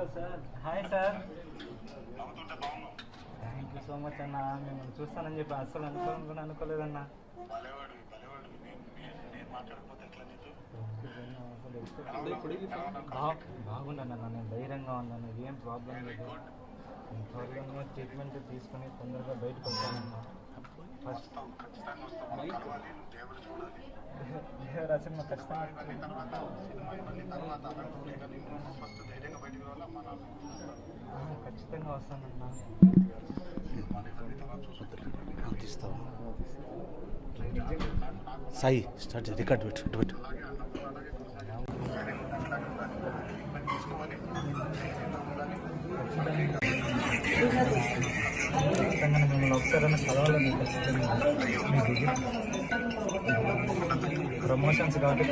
Hello sir, hi sir. Thank you so much అన్న. మిమ్మల్ని చూస్తానని చెప్పి అస్సలు అనుకోలేదన్నా. బాగున్నాను అన్న, నేను ధైర్యంగా ఉన్నాను, ఏం ప్రాబ్లం లేదు. త్వరగా ట్రీట్మెంట్ తీసుకుని తొందరగా బయటకు వచ్చానన్నా. ఫస్ట్ దేవరా సినిమా ఖచ్చితంగా వస్తానన్నా. సాయి స్టార్ట్ రికార్డ్ పెట్టు. మిమ్మల్ని ఒకసారి కలవాలని ఖచ్చితంగా. ప్రమోషన్స్ కాబట్టి